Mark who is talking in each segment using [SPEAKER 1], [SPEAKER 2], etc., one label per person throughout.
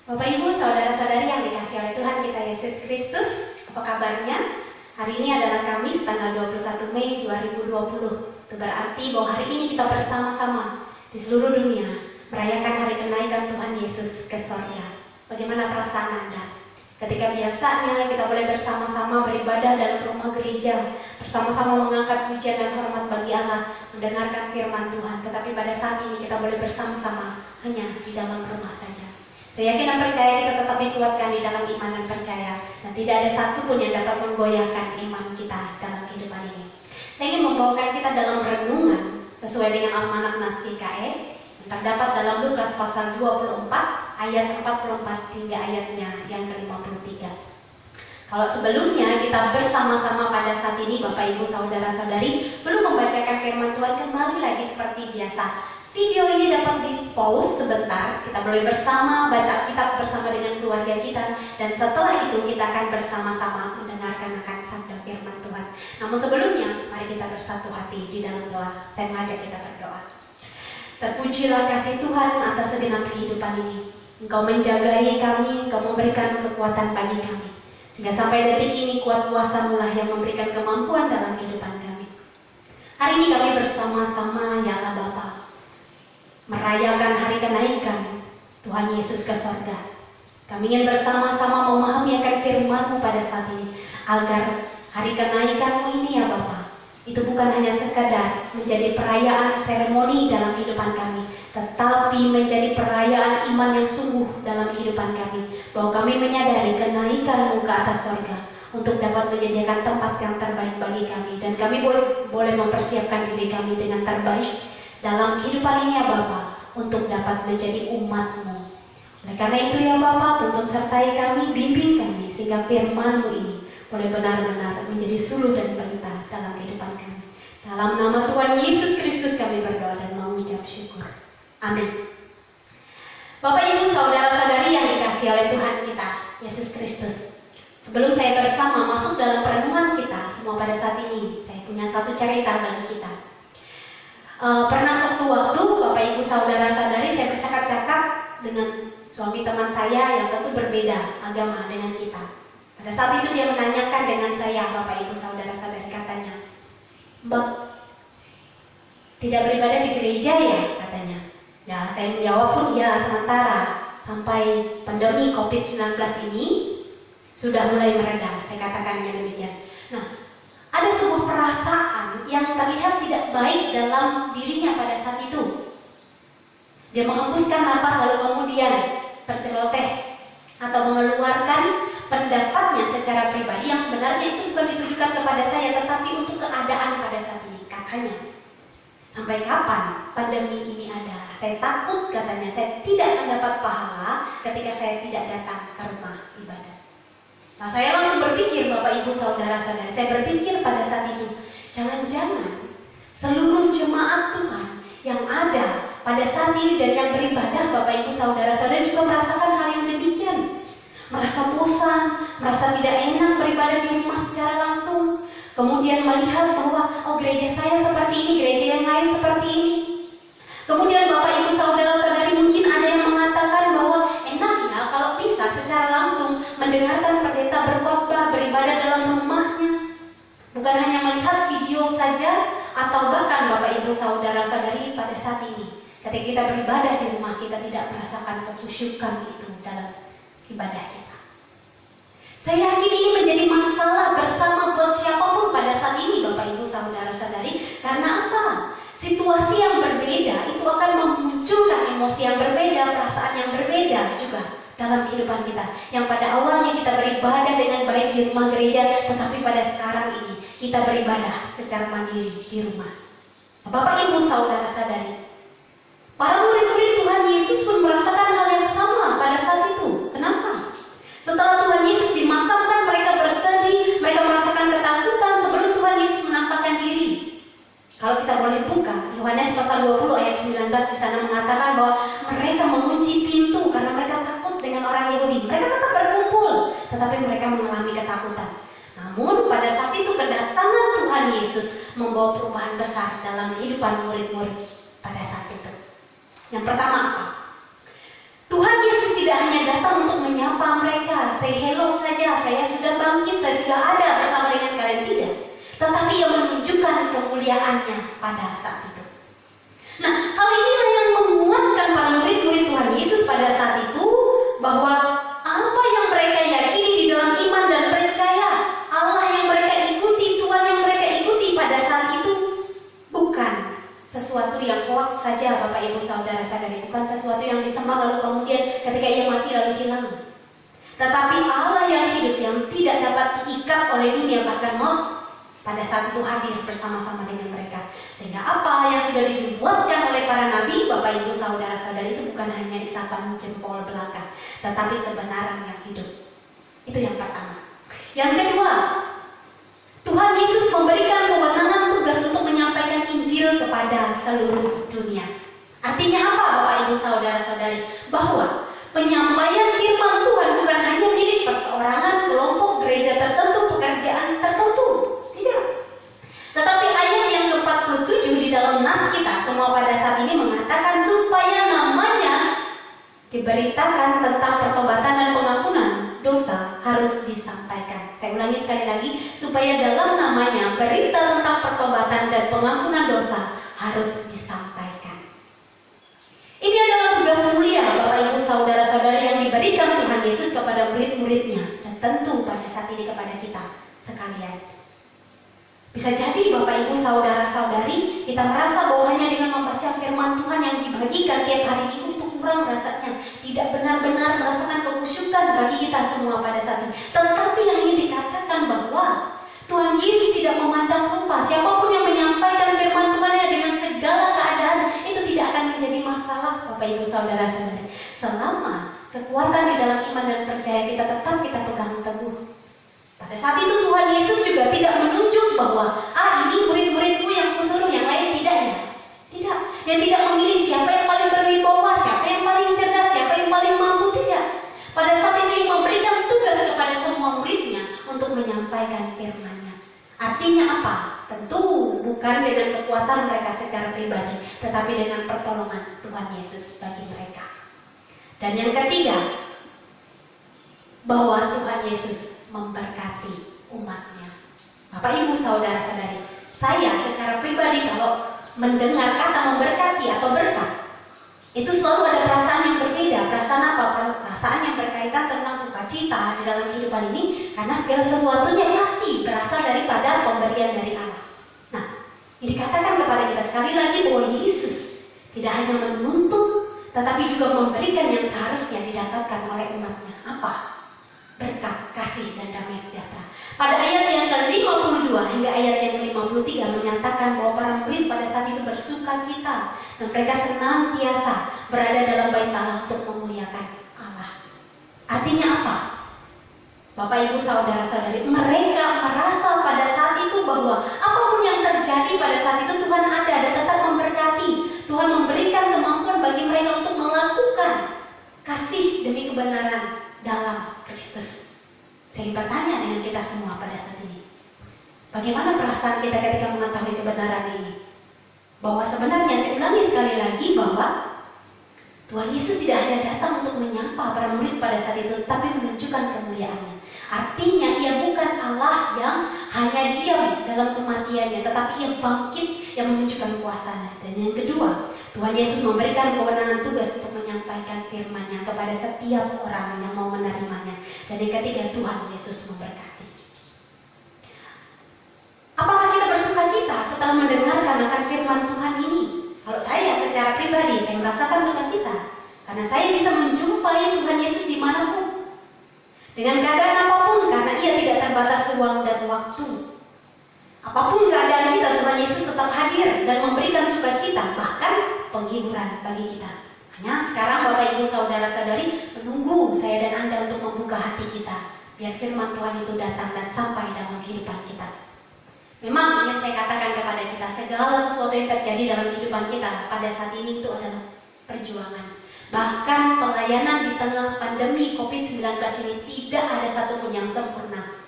[SPEAKER 1] Bapak Ibu, saudara-saudari yang dikasihi oleh Tuhan kita Yesus Kristus, apa kabarnya? Hari ini adalah Kamis tanggal 21 Mei 2020. Itu berarti bahwa hari ini kita bersama-sama di seluruh dunia merayakan hari kenaikan Tuhan Yesus ke sorga. Bagaimana perasaan Anda? Ketika biasanya kita boleh bersama-sama beribadah dalam rumah gereja, bersama-sama mengangkat pujian dan hormat bagi Allah, mendengarkan firman Tuhan. Tetapi pada saat ini kita boleh bersama-sama hanya di dalam rumah saja. Saya yakin dan percaya kita tetap dikuatkan di dalam iman dan percaya, dan tidak ada satupun yang dapat menggoyahkan iman kita dalam kehidupan ini. Saya ingin membawakan kita dalam renungan sesuai dengan Almanak Nas GKE yang terdapat dalam Lukas pasal 24 ayat 44 hingga ayatnya yang ke-53. Kalau sebelumnya kita bersama-sama pada saat ini Bapak Ibu Saudara-saudari belum membacakan firman Tuhan, kembali lagi seperti biasa. Video ini dapat di-pause sebentar, kita boleh bersama baca Alkitab bersama dengan keluarga kita, dan setelah itu kita akan bersama-sama mendengarkan akan sabda firman Tuhan. Namun sebelumnya, mari kita bersatu hati di dalam doa. Saya mengajak kita berdoa. Terpujilah kasih Tuhan atas segenap kehidupan ini. Engkau menjagai kami, Engkau memberikan kekuatan bagi kami, sehingga sampai detik ini kuat kuasa-Mu lah yang memberikan kemampuan dalam kehidupan kami. Hari ini kami bersama-sama ya Allah Bapa, merayakan hari kenaikan Tuhan Yesus ke sorga. Kami ingin bersama-sama memahami akan firman-Mu pada saat ini, agar hari kenaikan-Mu ini ya Bapa, itu bukan hanya sekadar menjadi perayaan seremoni dalam kehidupan kami, tetapi menjadi perayaan iman yang sungguh dalam kehidupan kami, bahwa kami menyadari kenaikan-Mu ke atas sorga untuk dapat menyediakan tempat yang terbaik bagi kami, dan kami boleh mempersiapkan diri kami dengan terbaik dalam kehidupan ini ya Bapa, untuk dapat menjadi umat-Mu. Oleh karena itu ya Bapa, tuntun sertai kami, bimbing kami, sehingga firman-Mu ini boleh benar-benar menjadi suluh dan perintah dalam kehidupan kami. Dalam nama Tuhan Yesus Kristus kami berdoa dan mengucap syukur. Amin. Bapak Ibu Saudara-saudari yang dikasihi oleh Tuhan kita Yesus Kristus, sebelum saya bersama masuk dalam perenungan kita semua pada saat ini, saya punya satu cerita bagi kita. Pernah suatu waktu Bapak Ibu Saudara-saudari saya bercakap-cakap dengan suami teman saya yang tentu berbeda agama dengan kita. Pada saat itu dia menanyakan dengan saya, Bapak Ibu Saudara-saudari, katanya, "Mbak, tidak beribadah di gereja ya?" katanya. Ya, saya menjawab pun ya, sementara sampai pandemi COVID-19 ini sudah mulai mereda. Saya katakannya demikian. Nah, ada sebuah perasaan yang terlihat tidak baik dalam dirinya pada saat itu. Dia menghembuskan napas lalu kemudian berceloteh atau mengeluarkan pendapatnya secara pribadi yang sebenarnya itu bukan ditujukan kepada saya, tetapi untuk keadaan pada saat ini. Katanya, "Sampai kapan pandemi ini ada? Saya takut," katanya, "saya tidak mendapat pahala ketika saya tidak datang ke rumah ibadah." Nah, saya langsung berpikir, Bapak Ibu Saudara-saudari, saya berpikir pada saat itu, jangan-jangan seluruh jemaat Tuhan yang ada pada saat ini dan yang beribadah, Bapak Ibu Saudara-saudari, juga merasakan hal yang demikian. Merasa bosan, merasa tidak enak beribadah di rumah secara langsung. Kemudian melihat bahwa, oh, gereja saya seperti ini, gereja yang lain seperti ini. Kemudian Bapak Ibu Saudara-saudari, mungkin ada yang mengatakan bahwa enaknya kalau bisa secara langsung mendengarkan pendeta berkhotbah, beribadah dalam rumahnya, bukan hanya melihat video saja. Atau bahkan Bapak Ibu Saudara-saudari, pada saat ini ketika kita beribadah di rumah, kita tidak merasakan kekhusyukan itu dalam ibadah kita. Saya yakin ini menjadi masalah bersama buat siapapun pada saat ini, Bapak Ibu Saudara-saudari. Karena apa? Situasi yang berbeda itu akan memunculkan emosi yang berbeda, perasaan yang berbeda juga dalam kehidupan kita. Yang pada awalnya kita beribadah dengan baik di rumah gereja, tetapi pada sekarang ini kita beribadah secara mandiri di rumah. Bapak Ibu Saudara-saudari, para murid-murid Tuhan Yesus pun merasakan hal yang sama pada saat itu. Kenapa? Setelah Tuhan Yesus dimakamkan, mereka bersedih, mereka merasakan ketakutan sebelum Tuhan Yesus menampakkan diri. Kalau kita boleh buka Yohanes pasal 20 ayat 19, di sana mengatakan bahwa mereka mengunci pintu karena mereka takut dengan orang Yahudi. Mereka tetap berkumpul, tetapi mereka mengalami ketakutan. Namun pada saat itu kedatangan Tuhan Yesus membawa perubahan besar dalam kehidupan murid-murid pada saat itu. Yang pertama apa? Tuhan Yesus tidak hanya datang saya sudah bangkit, saya sudah ada bersama dengan kalian, tidak. Tetapi ia menunjukkan kemuliaannya pada saat itu. Nah, hal inilah yang menguatkan para murid-murid Tuhan Yesus pada saat itu, bahwa apa yang mereka yakini di dalam iman dan percaya, Allah yang mereka ikuti, Tuhan yang mereka ikuti pada saat itu, bukan sesuatu yang hoax saja, Bapak Ibu Saudara-saudari, bukan sesuatu yang disembah lalu kemudian ketika ia mati lalu hilang. Tetapi Allah yang hidup, yang tidak dapat diikat oleh dunia bahkan maut, pada saat itu hadir bersama-sama dengan mereka. Sehingga apa yang sudah dibuatkan oleh para nabi, Bapak Ibu Saudara-saudari, itu bukan hanya isapan jempol belaka, tetapi kebenaran yang hidup. Itu yang pertama. Yang kedua, Tuhan Yesus memberikan kewenangan tugas untuk menyampaikan Injil kepada seluruh dunia. Artinya apa, Bapak Ibu Saudara-saudari? Bahwa penyampaian firman Tuhan bukan hanya milik perseorangan, kelompok, gereja tertentu, pekerjaan tertentu. Tidak. Tetapi ayat yang ke-47 di dalam nas kita semua pada saat ini mengatakan supaya namanya diberitakan tentang pertobatan dan pengampunan dosa harus disampaikan. Saya ulangi sekali lagi, supaya dalam namanya berita tentang pertobatan dan pengampunan dosa harus disampaikan. Ini adalah tugas mulia, Bapak Ibu Saudara-saudari, yang diberikan Tuhan Yesus kepada murid-muridnya, dan tentu pada saat ini kepada kita sekalian. Bisa jadi Bapak Ibu Saudara-saudari, kita merasa bahwa hanya dengan membaca firman Tuhan yang dibagikan tiap hari Minggu itu kurang rasanya, tidak benar-benar merasakan kekhusyukan bagi kita semua pada saat ini. Tetapi yang ingin dikatakan bahwa Tuhan Yesus tidak memandang rupa. Siapapun yang menyampaikan firman Tuhan dengan segala keadaan, itu tidak akan menjadi masalah, Bapak Ibu Saudara-saudari, selama kekuatan di dalam iman dan percaya kita tetap kita pegang teguh. Pada saat itu Tuhan Yesus juga tidak menunjuk bahwa ini murid-muridku yang kusuruh, yang lain tidak ya. Tidak. Dia tidak memilih siapa yang paling berwibawa, siapa yang paling cerdas, siapa yang paling mampu, tidak. Pada saat itu ia memberikan tugas kepada semua muridnya untuk menyampaikan firman-Nya. Artinya apa? Tentu bukan dengan kekuatan mereka secara pribadi, tetapi dengan pertolongan Tuhan Yesus bagi mereka. Dan yang ketiga, bahwa Tuhan Yesus memberkati umatnya. Bapak Ibu Saudara-saudari, saya secara pribadi kalau mendengar kata memberkati atau berkat, itu selalu ada perasaan yang berbeda. Perasaan apa? Perasaan yang berkaitan tentang sukacita di dalam kehidupan ini, karena segala sesuatunya pasti berasal daripada pemberian dari Allah. Nah, ini dikatakan kepada kita sekali lagi bahwa Yesus tidak hanya menuntut, tetapi juga memberikan yang seharusnya didapatkan oleh umatnya. Apa? Berkat, kasih, dan damai sejahtera. Pada ayat yang ke-52 hingga ayat yang ke-53 menyatakan bahwa para murid pada saat itu bersuka cita dan mereka senantiasa berada dalam bait Allah untuk memuliakan Allah. Artinya apa? Bapak Ibu Saudara-saudari, mereka merasa pada saat itu bahwa apapun yang terjadi pada saat itu Tuhan ada dan tetap memberkati. Tuhan memberikan kemampuan bagi mereka untuk melakukan kasih demi kebenaran dalam Kristus. Saya bertanya dengan kita semua pada saat ini, bagaimana perasaan kita ketika mengetahui kebenaran ini? Bahwa sebenarnya, saya ulangi sekali lagi, bahwa Tuhan Yesus tidak hanya datang untuk menyapa para murid pada saat itu, tapi menunjukkan kemuliaannya. Artinya ia bukan Allah yang hanya diam dalam kematiannya, tetapi ia bangkit yang menunjukkan kuasanya. Dan yang kedua, Tuhan Yesus memberikan kewenangan tugas untuk menyampaikan firman-Nya kepada setiap orang yang mau menerimanya. Dan yang ketiga, Tuhan Yesus memberkati. Apakah kita bersuka cita setelah mendengarkan akan firman Tuhan ini? Kalau saya secara pribadi, saya merasakan sukacita karena saya bisa menjumpai Tuhan Yesus dimanapun, dengan keadaan apapun, karena ia tidak terbatas ruang dan waktu. Apapun keadaan kita, Tuhan Yesus tetap hadir dan memberikan sukacita, bahkan penghiburan bagi kita. Hanya sekarang Bapak Ibu Saudara-saudari menunggu saya dan Anda untuk membuka hati kita, biar firman Tuhan itu datang dan sampai dalam kehidupan kita. Memang ingin saya katakan kepada kita, segala sesuatu yang terjadi dalam kehidupan kita pada saat ini itu adalah perjuangan. Bahkan pelayanan di tengah pandemi COVID-19 ini tidak ada satupun yang sempurna.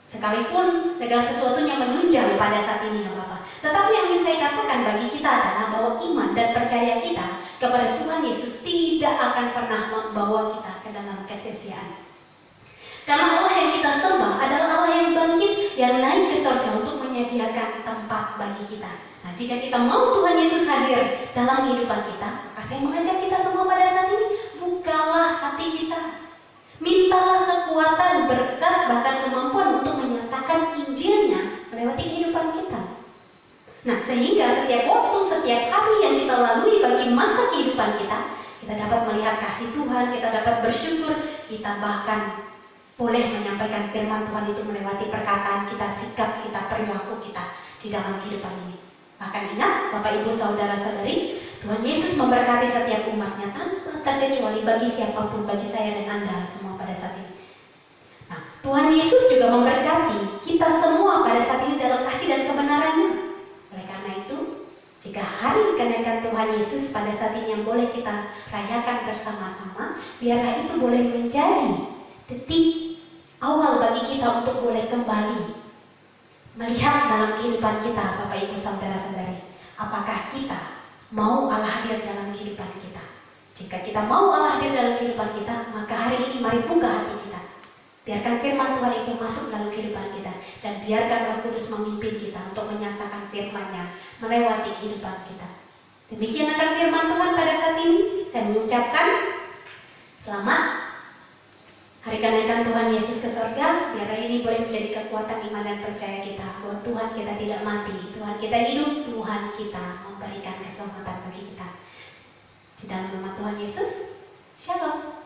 [SPEAKER 1] Sekalipun segala sesuatunya menunjang pada saat ini ya Bapak. Tetapi yang ingin saya katakan bagi kita adalah bahwa iman dan percaya kita kepada Tuhan Yesus tidak akan pernah membawa kita ke dalam kesia-siaan. Karena Allah yang kita sembah adalah Allah yang bangkit, yang naik ke surga untuk menyediakan tempat bagi kita. Nah, jika kita mau Tuhan Yesus hadir dalam kehidupan kita, maka saya mengajak kita semua pada saat ini, bukalah hati kita. Mintalah kekuatan, berkat, bahkan kemampuan untuk menyatakan Injilnya melewati kehidupan kita. Nah, sehingga setiap waktu, setiap hari yang kita lalui bagi masa kehidupan kita dapat melihat kasih Tuhan, kita dapat bersyukur, kita bahkan boleh menyampaikan firman Tuhan itu melewati perkataan kita, sikap kita, perilaku kita di dalam kehidupan ini. Bahkan ingat, Bapak Ibu Saudara-saudari, Tuhan Yesus memberkati setiap umatnya tanpa terkecuali bagi siapapun, bagi saya dan Anda semua pada saat ini. Nah, Tuhan Yesus juga memberkati kita semua pada saat ini dalam kasih dan kebenarannya. Oleh karena itu, jika hari kenaikan Tuhan Yesus pada saat ini yang boleh kita rayakan bersama-sama, biarlah itu boleh menjadi titik awal bagi kita untuk boleh kembali melihat dalam kehidupan kita, Bapak Ibu Saudara-saudari, apakah kita mau Allah hadir dalam kehidupan kita. Jika kita mau Allah hadir dalam kehidupan kita, maka hari ini mari buka hati kita. Biarkan firman Tuhan itu masuk dalam kehidupan kita, dan biarkan Roh Kudus memimpin kita untuk menyatakan firman-Nya melewati kehidupan kita. Demikian akan firman Tuhan pada saat ini. Saya mengucapkan selamat hari kenaikan Tuhan Yesus ke surga. Biarlah ini boleh menjadi kekuatan iman dan percaya kita bahwa Tuhan kita tidak mati, Tuhan kita hidup, Tuhan kita memberikan keselamatan bagi kita. Di dalam nama Tuhan Yesus, Shalom.